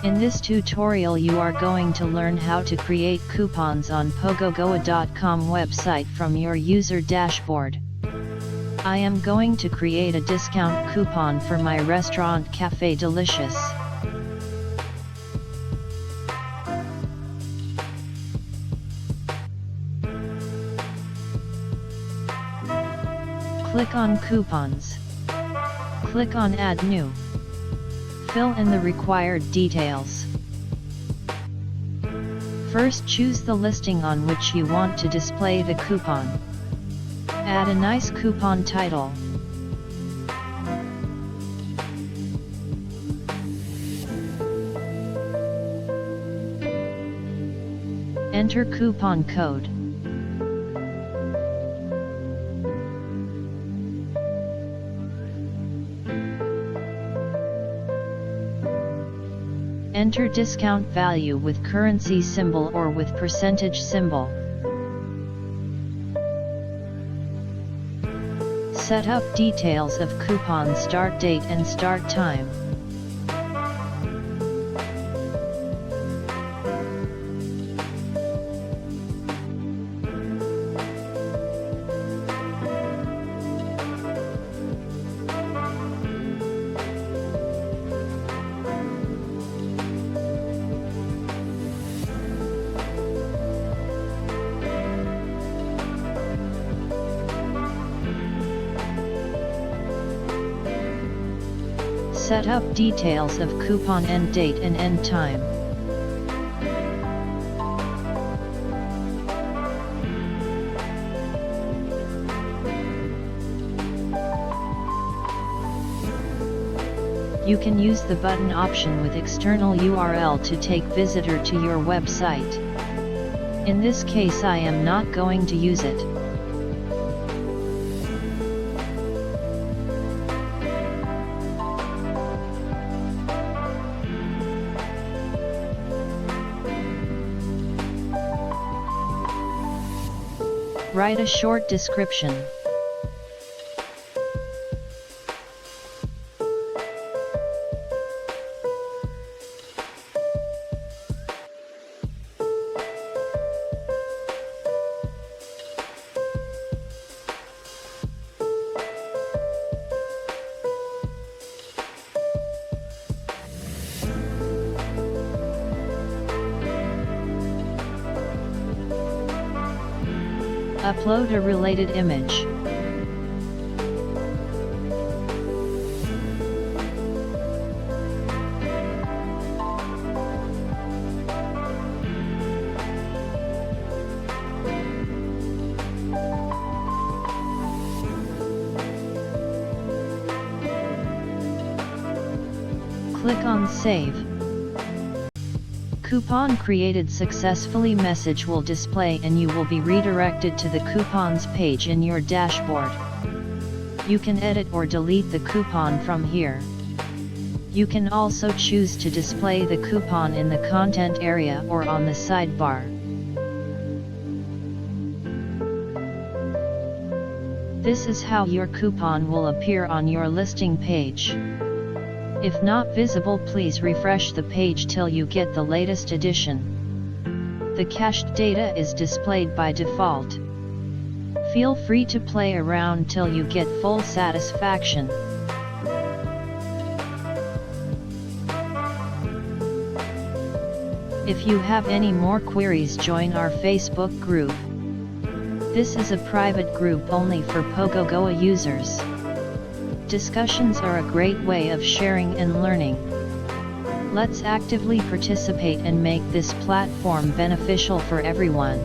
In this tutorial you are going to learn how to create coupons on Pogogoa.com website from your user dashboard. I am going to create a discount coupon for my restaurant Cafe Delicious. Click on Coupons. Click on Add New. Fill in the required details. First choose the listing on which you want to display the coupon. Add a nice coupon title. Enter coupon code. Enter discount value with currency symbol or with percentage symbol. Set up details of coupon start date and start time. Set up details of coupon end date and end time. You can use the button option with external URL to take visitor to your website. In this case I am not going to use it. Write a short description. Upload a related image. Click on Save. Coupon created successfully message will display and you will be redirected to the coupons page in your dashboard. You can edit or delete the coupon from here. You can also choose to display the coupon in the content area or on the sidebar. This is how your coupon will appear on your listing page. If not visible, please refresh the page till you get the latest edition. The cached data is displayed by default. Feel free to play around till you get full satisfaction. If you have any more queries, join our Facebook group. This is a private group only for Pogogoa users. Discussions are a great way of sharing and learning. Let's actively participate and make this platform beneficial for everyone.